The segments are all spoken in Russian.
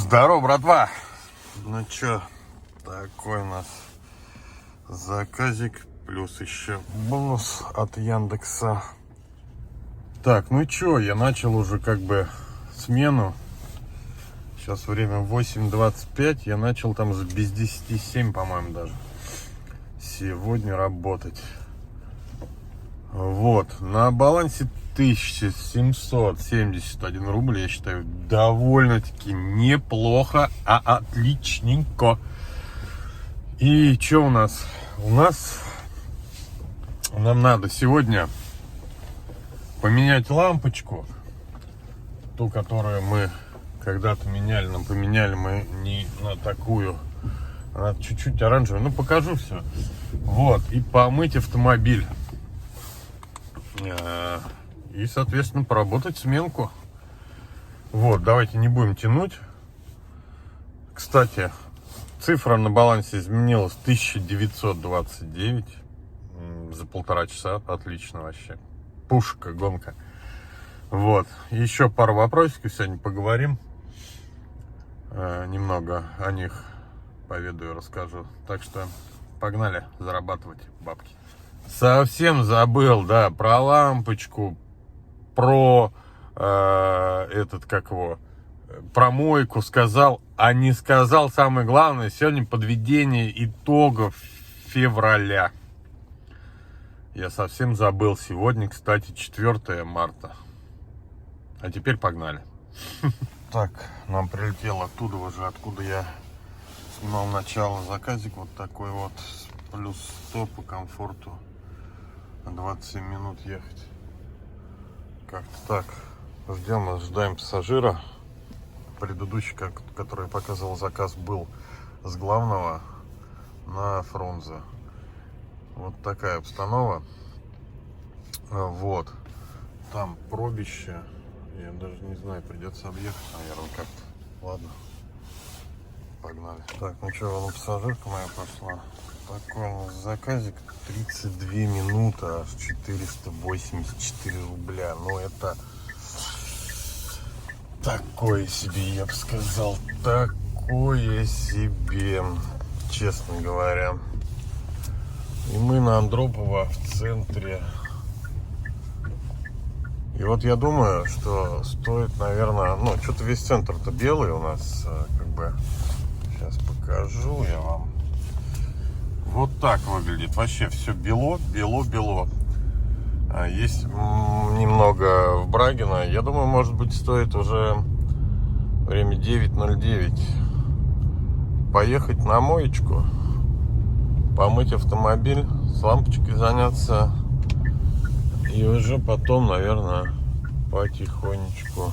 Здорово, братва! Ну чё, такой у нас заказик, плюс еще бонус от Яндекса. Так, ну чё, я начал уже как бы смену. Сейчас время 8:25, я начал там уже без 10:07, по-моему, даже сегодня работать. Вот, на балансе 1771 рубль, я считаю, довольно-таки неплохо, а отличненько. И что у нас? Нам надо сегодня поменять лампочку, ту, которую мы когда-то меняли, но поменяли мы не на такую, она чуть-чуть оранжевая, ну покажу все. Вот, и помыть автомобиль. И, соответственно, поработать сменку. Вот, давайте не будем тянуть. Кстати, цифра на балансе изменилась 1929 за 1,5 часа. Отлично вообще. Пушка, гонка. Вот. Еще пару вопросиков сегодня поговорим. Немного о них поведаю, расскажу. Так что погнали зарабатывать бабки. Совсем забыл, да, про лампочку, про про мойку сказал, а не сказал самое главное. Сегодня подведение итогов февраля. Я совсем забыл. Сегодня, кстати, 4 марта. А теперь погнали. Так, нам прилетело оттуда уже, откуда я снимал начало. Заказик вот такой вот, плюс 100 по комфорту. 27 минут ехать. Как-то так. Ожидаем пассажира. Предыдущий, который я показывал, заказ был с главного на Фрунзе. Вот такая обстанова. Вот. Там пробище. Я даже не знаю, придется объехать, наверное, как-то. Ладно. Погнали. Так, ну что, вон пассажирка моя пошла. Такой у нас заказик, 32 минуты, аж 484 рубля. Ну это такое себе, я бы сказал, такое себе, честно говоря. И мы на Андропова в центре. И вот я думаю, что стоит, наверное, ну, что-то весь центр-то белый у нас, как бы, сейчас покажу я вам. Вот так выглядит. Вообще все бело. Есть немного в Брагино. Я думаю, может быть, стоит уже время 9:09 поехать на моечку, помыть автомобиль, с лампочкой заняться. И уже потом, наверное, потихонечку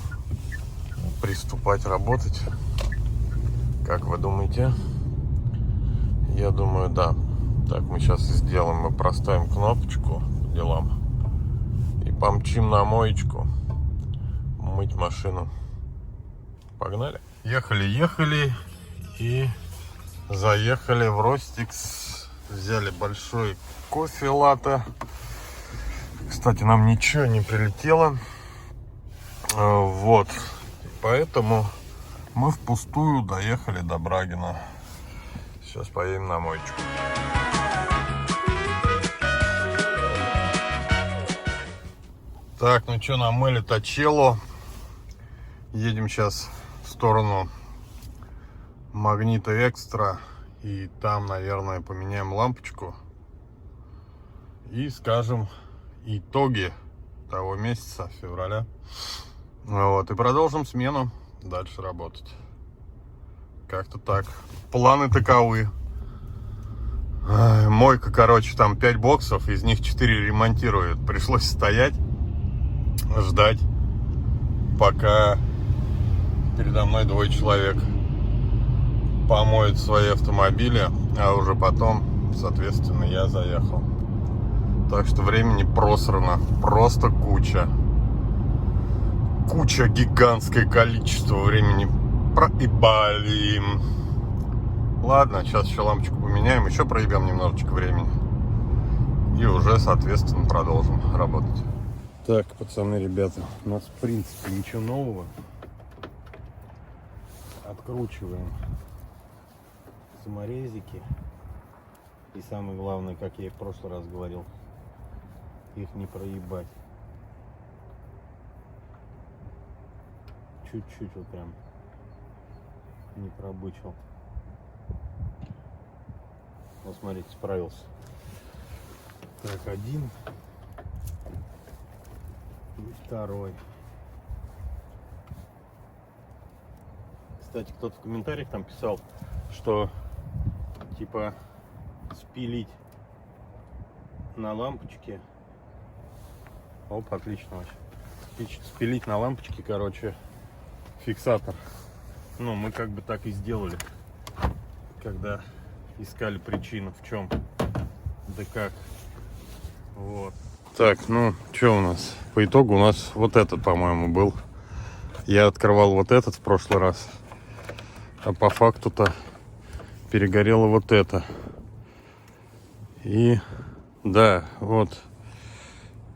приступать работать. Как вы думаете? Я думаю, да. Так, мы сейчас и сделаем. Мы проставим кнопочку по делам и помчим на моечку мыть машину. Погнали. Ехали и заехали в Ростикс. Взяли большой кофе латте. Кстати, нам ничего не прилетело. Вот. Поэтому мы впустую доехали до Брагина. Сейчас поедем на моечку. Так, ну что, намыли Точелло. Едем сейчас в сторону Магнита Экстра. И там, наверное, поменяем лампочку. И скажем итоги того месяца, февраля. Вот, и продолжим смену. Дальше работать. Как-то так. Планы таковы. Мойка, короче, там 5 боксов, из них 4 ремонтируют. Пришлось стоять, ждать, пока передо мной 2 человек помоют свои автомобили, а уже потом, соответственно, я заехал. Так что времени просрано, просто куча. Гигантское количество времени проебали. Ладно, сейчас еще лампочку поменяем, еще проебем немножечко времени. И уже, соответственно, продолжим работать. Так, пацаны, ребята, у нас в принципе ничего нового. Откручиваем саморезики. И самое главное, как я и в прошлый раз говорил, их не проебать. Чуть-чуть вот прям не пробычил. Вот смотрите, справился. Так, один и второй. Кстати, кто-то в комментариях там писал, что типа спилить на лампочке. Оп, отлично вообще. Спилить на лампочке, короче, фиксатор. Ну, мы как бы так и сделали, когда искали причину, в чем, да как. Вот. Так, ну, что у нас? По итогу у нас вот этот, по-моему, был. Я открывал вот этот в прошлый раз. А по факту-то перегорело вот это. И да, вот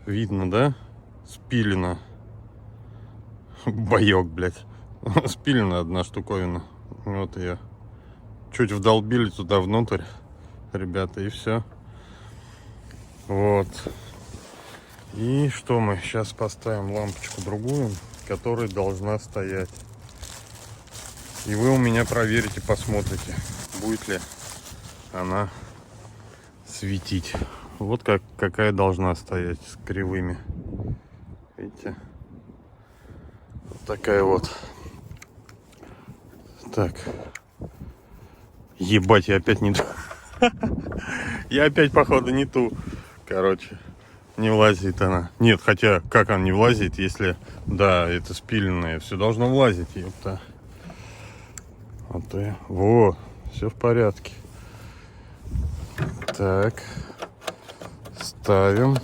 видно, да? Спилено. Боек, блядь. Спилена одна штуковина. Вот ее. Чуть вдолбили туда внутрь, ребята, и все. Вот. И что мы сейчас поставим лампочку другую, которая должна стоять. И вы у меня проверите, посмотрите, будет ли она светить. Вот какая должна стоять, с кривыми. Видите? Вот такая вот. Так. Ебать, я опять не ту. Я опять, походу, не ту. Короче, не влазит она. Нет, хотя, как она не влазит, если... Да, это спиленное. Все должно влазить, ёпта. Вот и... Во, все в порядке. Так. Ставим.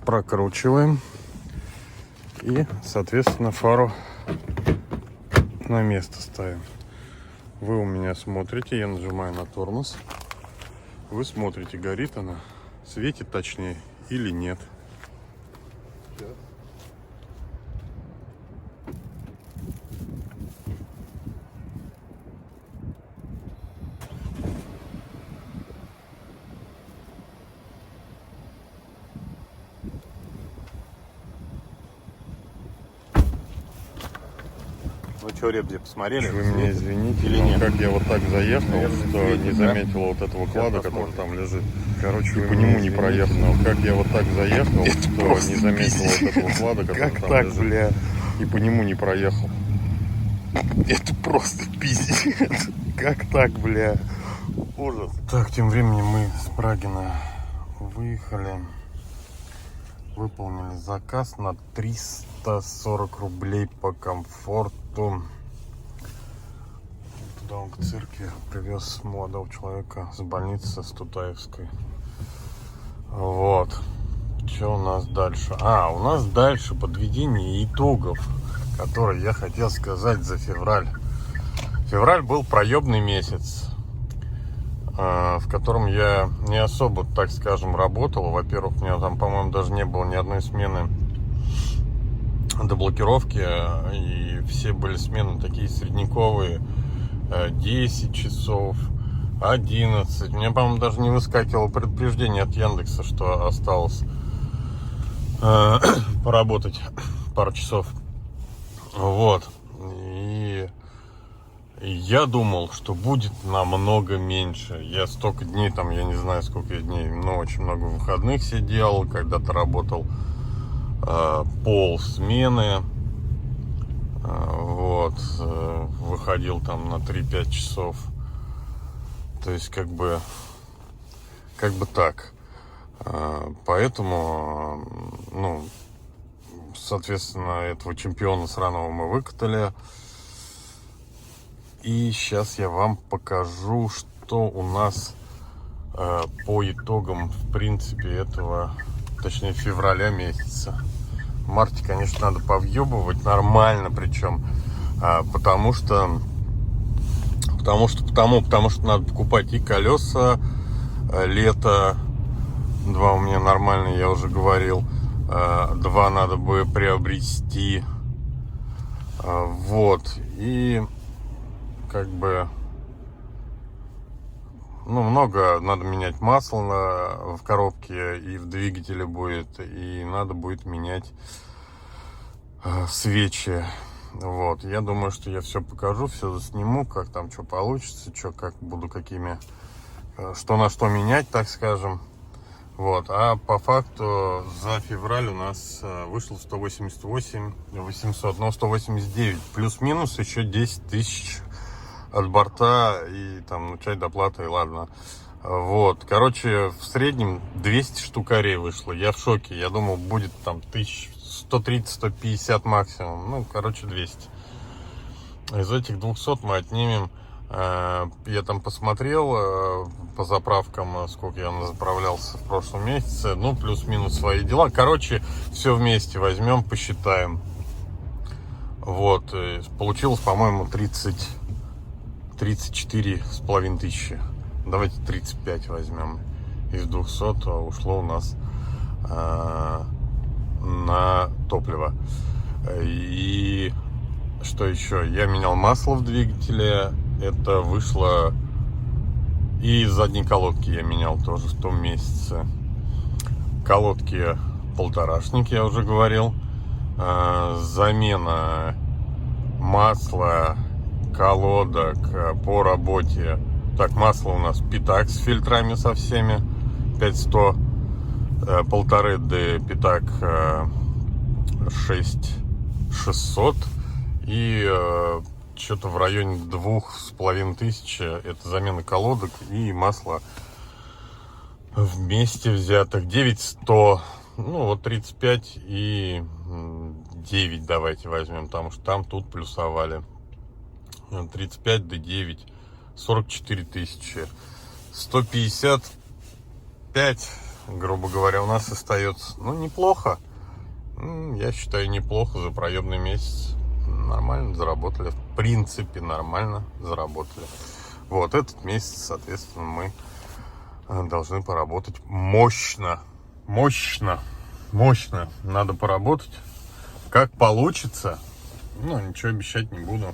Прокручиваем. И, соответственно, фару на место ставим. Вы у меня смотрите, я нажимаю на тормоз. Вы смотрите, горит она, светит точнее или нет. Ну что, ребята, посмотрели? Вы меня извините, или нет? Как я вот так заехал, Наверное, что светит, не да? заметил вот этого клада, который там лежит. Короче, вы по меня нему не извините. проехал. Но как я вот так заехал, Это что просто не заметил пиздец. вот этого клада, который Как там так, лежит. бля? И по нему не проехал. Это просто пиздец. Как так, бля? Ужас. Так, тем временем мы с Брагина выехали. Выполнили заказ на 340 рублей по комфорту. Туда он к церкви привез молодого человека с больницы, с Тутаевской. Вот. Что у нас дальше? У нас дальше подведение итогов, которые я хотел сказать за февраль. Февраль был проебный месяц, в котором я не особо, так скажем, работал. Во-первых, у меня там, по-моему, даже не было ни одной смены до блокировки. И все были смены такие средняковые. 10 часов, 11. Мне, по-моему, даже не выскакивало предупреждение от Яндекса, что осталось поработать пару часов. Вот. И я думал, что будет намного меньше. Я столько дней, там, я не знаю, сколько я дней, но очень много выходных сидел, когда-то работал пол смены. Вот, выходил там на 3-5 часов. То есть как бы так. Поэтому, ну, соответственно, этого чемпиона сраного мы выкатали. И сейчас я вам покажу, что у нас по итогам, в принципе, этого, точнее, февраля месяца. В марте, конечно, надо повъебывать нормально, причем, потому что надо покупать и колеса, лето, 2 у меня нормальные, я уже говорил, 2 надо бы приобрести, Вот. И как бы, ну, много надо менять масло в коробке и в двигателе будет. И надо будет менять свечи. Вот. Я думаю, что я все покажу, все засниму, как там что получится, что, как буду, какими, что на что менять, так скажем. Вот, а по факту за февраль у нас вышло 188 800, но 189 плюс-минус еще 10 тысяч от борта и там, ну, часть доплаты, и ладно. Вот, короче, в среднем 200 штукарей вышло. Я в шоке, я думал, будет там 130-150 максимум. Ну, короче, 200. Из этих 200 мы отнимем. Я там посмотрел по заправкам, сколько я заправлялся в прошлом месяце. Ну, плюс-минус свои дела. Короче, все вместе возьмем, посчитаем. Вот. Получилось, по-моему, 34,5 тысячи. Давайте 35 возьмем. Из 200 ушло у нас на топливо. И что еще? Я менял масло в двигателе. Это вышло. И задние колодки я менял тоже в том месяце. Колодки полторашник, я уже говорил. Замена масла, колодок по работе. Так, масло у нас Питак с фильтрами со всеми. 5100. Полторы D Питак 6600. И что-то в районе 2500 это замена колодок и масла вместе взятых 9100. Ну вот 35 и 9 давайте возьмем, потому что там тут плюсовали. 35 до 9 44 тысячи. 155, грубо говоря, у нас остается. Ну, неплохо. Я считаю, неплохо за проемный месяц. Нормально заработали. В принципе, нормально заработали. Вот этот месяц, соответственно, мы должны поработать мощно. Мощно. Надо поработать. Как получится. Ну, ничего обещать не буду.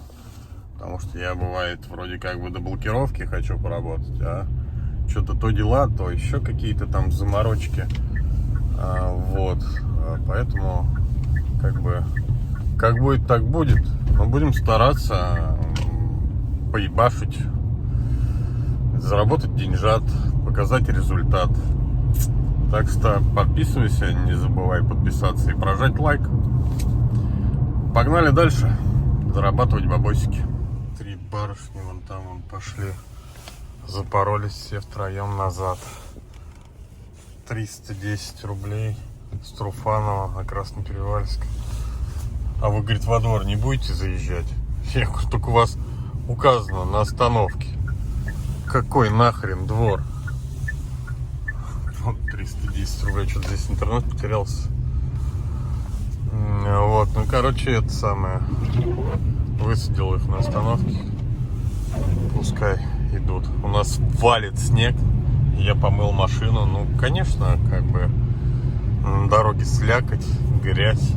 Потому что я, бывает, вроде как бы до блокировки хочу поработать, а что-то то дела, то еще какие-то там заморочки. Вот. Поэтому, как бы, как будет, так будет. Но будем стараться поебашить, заработать деньжат, показать результат. Так что подписывайся, не забывай подписаться и прожать лайк. Погнали дальше зарабатывать бабосики. 3 барышни вон там вон пошли. Запоролись все втроем назад. 310 рублей с Труфанова на Красноперевальск. А вы, говорит, во двор не будете заезжать? Я говорю, только у вас указано на остановке. Какой нахрен двор? Вот 310 рублей. Что-то здесь интернет потерялся. Вот, ну, короче, это самое. Высадил их на остановке. Пускай идут. У нас валит снег. Я помыл машину. Ну, конечно, как бы на дороге слякоть, грязь.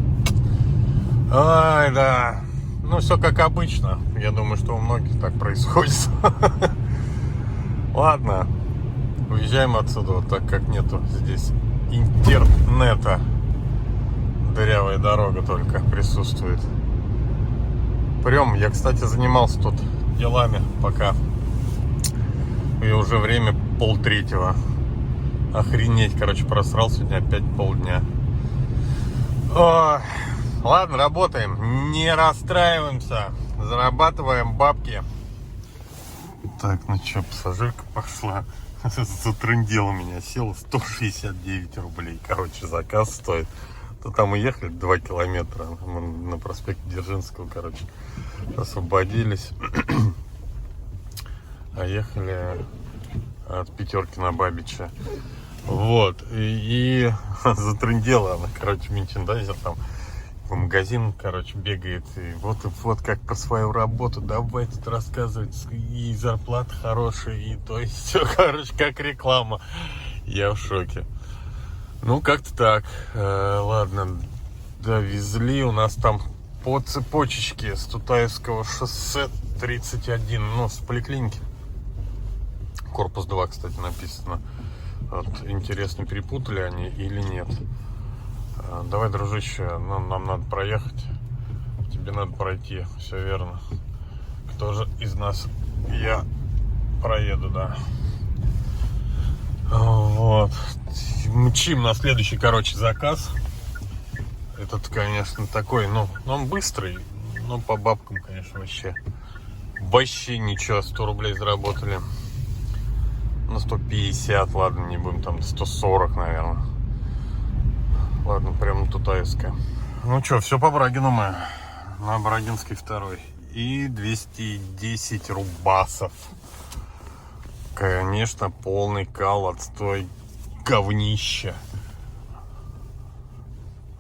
Ай, да. Ну, все как обычно. Я думаю, что у многих так происходит. Ладно. Уезжаем отсюда, так как нету здесь интернета. Дырявая дорога только присутствует. Прям, я, кстати, занимался тут делами пока. И уже время 2:30. Охренеть, короче, просрал сегодня опять полдня. Ой. Ладно, работаем, не расстраиваемся, зарабатываем бабки. Так, ну что, пассажирка пошла, затрындела меня, села 169 рублей, короче, заказ стоит. То там уехали 2 километра, мы на проспекте Дзержинского, короче, освободились, а ехали от Пятерки на Бабича. Вот, и затрындела она, короче, мерчендайзер там по магазину, короче, бегает. И вот как про свою работу давайте рассказывать. И зарплата хорошая, и то есть все, короче, как реклама. Я в шоке. Ну, как-то так. Ладно, довезли. У нас там по цепочечке с Тутаевского шоссе 31, ну, с поликлиники. Корпус 2, кстати, написано. Вот, интересно, перепутали они или нет. Давай, дружище, нам надо проехать. Тебе надо пройти, все верно. Кто же из нас? Я проеду, да. Вот. Мчим на следующий, короче, заказ. Этот, конечно, такой, ну, он быстрый, но по бабкам, конечно, вообще ничего, 100 рублей заработали. На 150, ладно, не будем, там 140, наверное. Ладно, прямо Тутаевская. Ну что, все по Брагину мы. На Брагинской 2. И 210 рубасов. Конечно, полный кал, отстой, говнище.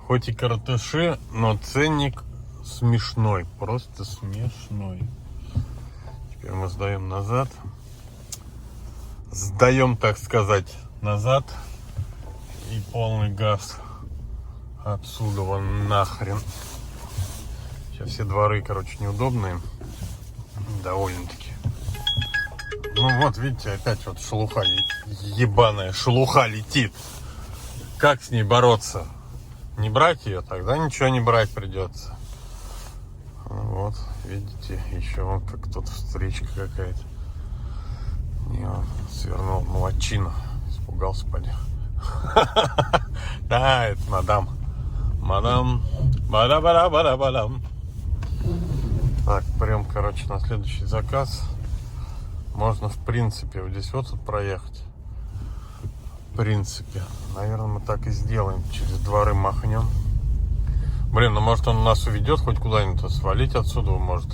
Хоть и коротыши, но ценник смешной. Просто смешной. Теперь мы сдаем назад. Сдаем, так сказать, назад. И полный газ. Отсюда вон нахрен. Сейчас все дворы, короче, неудобные. Довольно-таки. Ну вот, видите, опять вот шелуха ебаная. Шелуха летит. Как с ней бороться? Не брать ее, тогда ничего не брать придется. Вот, видите, еще вон как тут встречка какая-то. Не, он свернул молодчину. Испугался, поди. Да, это мадам. Мадам. Бада-бада-бада-бадам. Так, прям, короче, на следующий заказ. Можно, в принципе, вот здесь вот тут проехать. В принципе. Наверное, мы так и сделаем. Через дворы махнем. Блин, ну может он нас уведет хоть куда-нибудь, свалить отсюда может.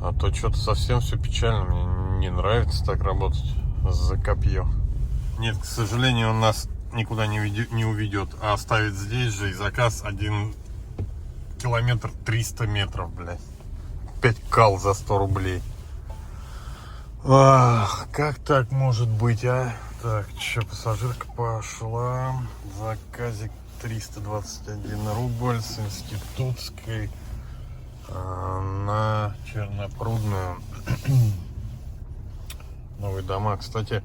А то что-то совсем все печально. Мне не нравится так работать за копье. Нет, к сожалению, он нас никуда не уведет. А оставит здесь же и заказ 1 километр 300 метров, блядь. 5 кал за 100 рублей. Ах, как так может быть, а? Так, что, пассажирка пошла. Заказик 321 рубль с Институтской на Чернопрудную. Новые дома. Кстати,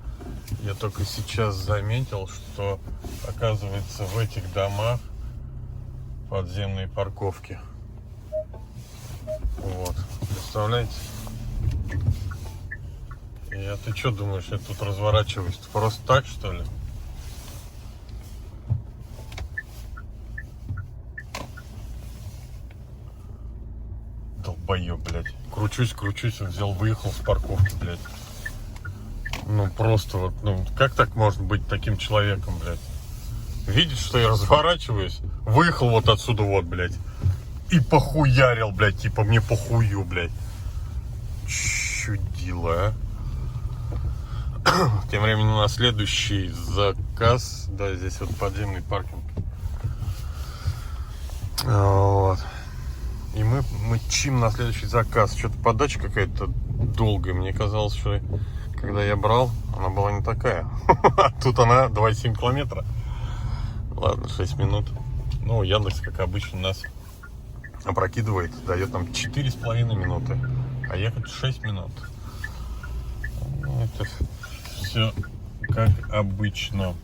я только сейчас заметил, что, оказывается, в этих домах подземные парковки. Вот. Представляете? А ты что думаешь, я тут разворачиваюсь? Просто так, что ли? Долбоёб, блядь. Кручусь, взял, выехал с парковки, блядь. Ну, просто вот, ну, как так можно быть таким человеком, блядь? Видит, что я разворачиваюсь, выехал вот отсюда вот, блядь. И похуярил, блядь, типа мне похую, блядь. Чудило, а? Тем временем у нас следующий заказ. Да, здесь вот подземный паркинг. Вот. И мы мчим на следующий заказ. Что-то подача какая-то долгая. Мне казалось, что когда я брал, она была не такая. А тут она 2,7 километра. Ладно, 6 минут. Ну, Яндекс, как обычно, нас опрокидывает. Дает нам 4,5 минуты. А ехать 6 минут. Ну, это все как обычно.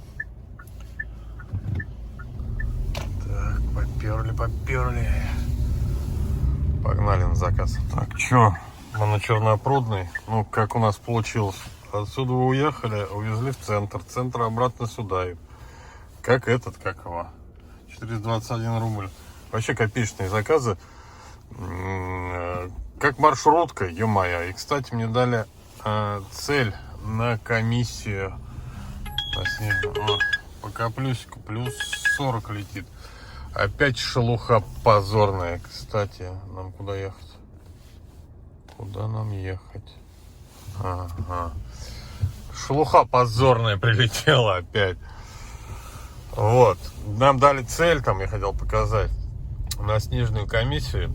Так, поперли. Погнали на заказ. Так, что? Мы на Чернопрудной. Ну, как у нас получилось. Отсюда уехали, увезли в центр. Центр обратно сюда. Как его? 421 рубль. Вообще копеечные заказы. Как маршрутка, ё-моё. И, кстати, мне дали цель на комиссию. Пока плюсику, плюс 40 летит. Опять шелуха позорная. Кстати, нам куда ехать? Куда нам ехать? Ага. Шелуха позорная прилетела опять. Вот. Нам дали цель, там я хотел показать, на сниженную комиссию.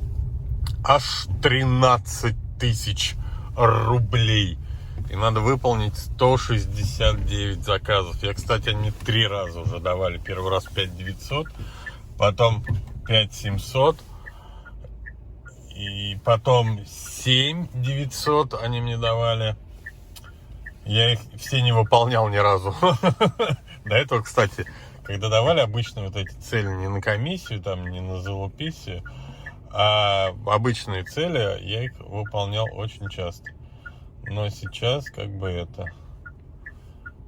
Аж 13 тысяч рублей. И надо выполнить 169 заказов. Я, кстати, они 3 раза уже давали. Первый раз 5900, потом 5700 И потом 7900 они мне давали. Я их все не выполнял ни разу. До этого, кстати, когда давали обычно вот эти цели не на комиссию, там, не на залуписию, а обычные цели, я их выполнял очень часто. Но сейчас как бы это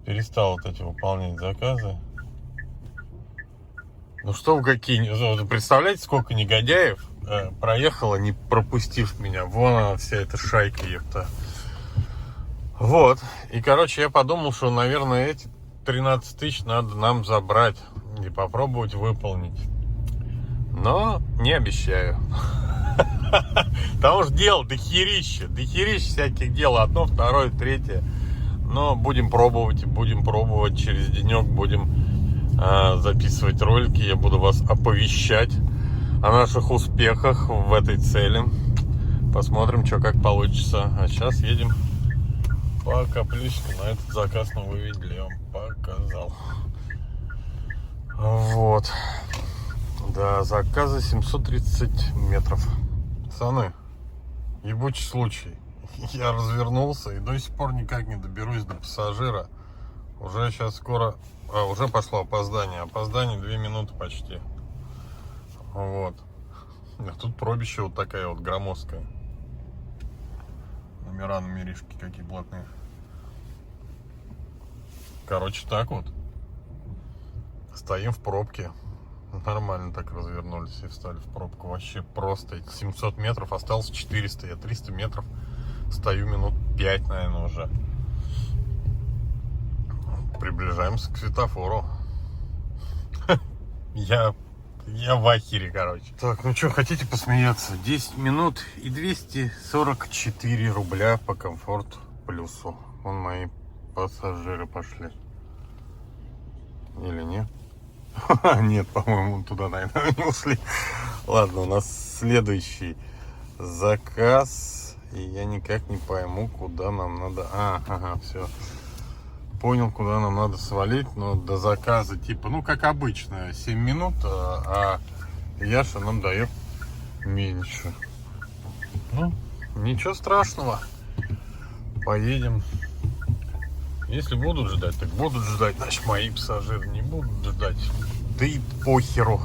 перестал вот эти выполнять заказы. Ну что вы какие... Представляете, сколько негодяев проехало, не пропустив меня. Вон она, вся эта шайка, ёпта. Вот. И, короче, я подумал, что, наверное, эти 13 тысяч надо нам забрать и попробовать выполнить. Но не обещаю. Потому что дел дохерища всяких дел. Одно, второе, третье. Но будем пробовать. Через денек будем записывать ролики. Я буду вас оповещать о наших успехах в этой цели. Посмотрим, что как получится. А сейчас едем по капличке. На этот заказ, ну, вы видели, я вам показал. Вот. Да, заказы 730 метров. Пацаны, ебучий случай. Я развернулся и до сих пор никак не доберусь до пассажира. Уже сейчас скоро... уже пошло опоздание. Опоздание 2 минуты почти. Вот. А тут пробище вот такая вот громоздкая. Номера на миришке какие блатные. Короче, так вот. Стоим в пробке. Нормально так развернулись и встали в пробку. Вообще просто. 700 метров, осталось 400. Я 300 метров стою минут 5, наверное, уже. Приближаемся к светофору. Я в ахере, короче. Так, ну что, хотите посмеяться? 10 минут и 244 рубля по комфорт плюсу. Вон мои пассажиры пошли. Или нет? Нет, по-моему, туда, наверное, не ушли. Ладно, у нас следующий заказ. И я никак не пойму, куда нам надо... ага, все. Понял, куда нам надо свалить. Но до заказа, типа, ну, как обычно, 7 минут. А Яша нам дает меньше. Ну, ничего страшного. Поедем. Если будут ждать, так будут ждать. Значит, мои пассажиры не будут ждать. Да и похеру.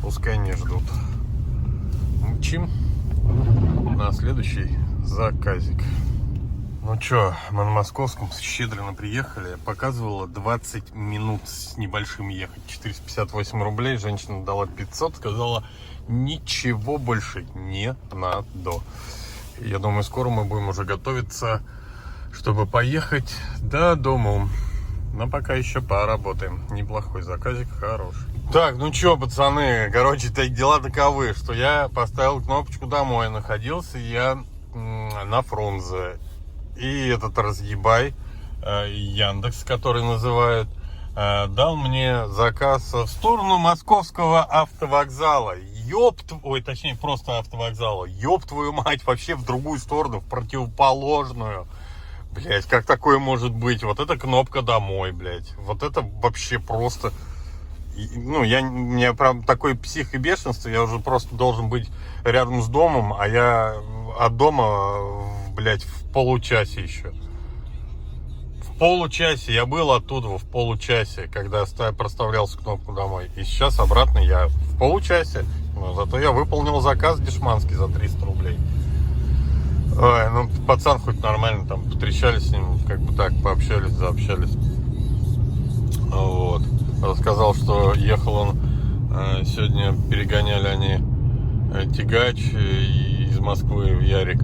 Пускай не ждут. Мчим на следующий заказик. Ну чё, мы на Московском с Щедрина приехали. Показывала 20 минут с небольшим ехать. 458 рублей. Женщина дала 500. Сказала, ничего больше не надо. Я думаю, скоро мы будем уже готовиться, чтобы поехать до дому. Но пока еще поработаем. Неплохой заказик, хороший. Так, ну чё, пацаны, короче, дела таковы, что я поставил кнопочку домой. Находился я на Фрунзе. И этот разъебай, Яндекс, который называют, дал мне заказ в сторону Московского автовокзала. Точнее, просто автовокзала. Ёб твою мать, вообще в другую сторону, в противоположную. Блять, как такое может быть? Вот эта кнопка домой, блять. Вот это вообще просто... Ну, у меня прям такое психобешенство, я уже просто должен быть рядом с домом, а я от дома, блять, в получасе еще. В получасе, я был оттуда в получасе, когда проставлялся кнопку домой. И сейчас обратно я в получасе. Но зато я выполнил заказ дешманский за 300 рублей. Ой, ну, пацан хоть нормально, там, потрещались с ним, как бы так, пообщались, заобщались. Вот. Рассказал, что ехал он, сегодня перегоняли они тягач из Москвы в Ярик.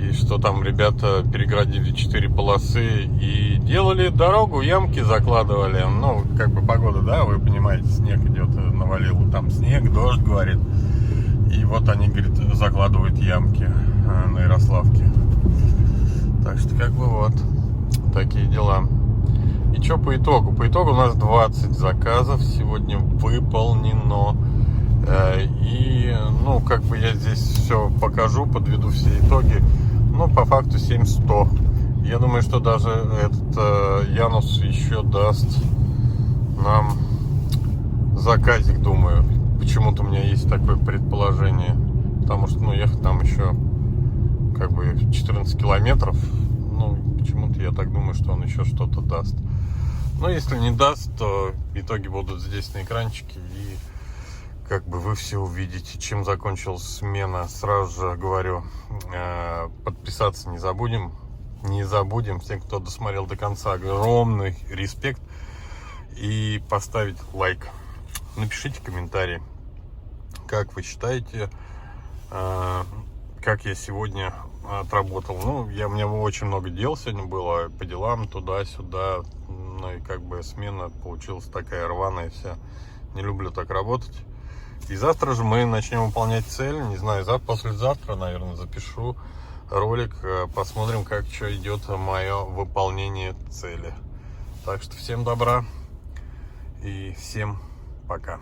И что там ребята переградили 4 полосы и делали дорогу, ямки закладывали. Ну, как бы погода, да, вы понимаете, снег идет, навалил. Там снег, дождь, говорит. И вот они, говорит, закладывают ямки на Ярославке. Так что, как бы вот, такие дела. И что по итогу? По итогу у нас 20 заказов сегодня выполнено. И, ну, как бы я здесь все покажу, подведу все итоги. Ну, по факту 7100. Я думаю, что даже этот Янус еще даст нам заказик, думаю. Почему-то у меня есть такое предположение. потому что, ну, ехать там еще как бы 14 километров. Ну, почему-то я так думаю, что он еще что-то даст. Но если не даст, то итоги будут здесь на экранчике, и как бы вы все увидите, чем закончилась смена. Сразу же говорю, подписаться не забудем. Не забудем, всем, кто досмотрел до конца, огромный респект. И поставить лайк. Напишите комментарий, как вы считаете, как я сегодня отработал. Ну, у меня очень много дел сегодня было, по делам, туда-сюда. Ну и как бы смена получилась такая рваная вся. Не люблю так работать. И завтра же мы начнем выполнять цель. Не знаю, послезавтра, наверное, запишу ролик. Посмотрим, как что идет мое выполнение цели. Так что всем добра и всем пока.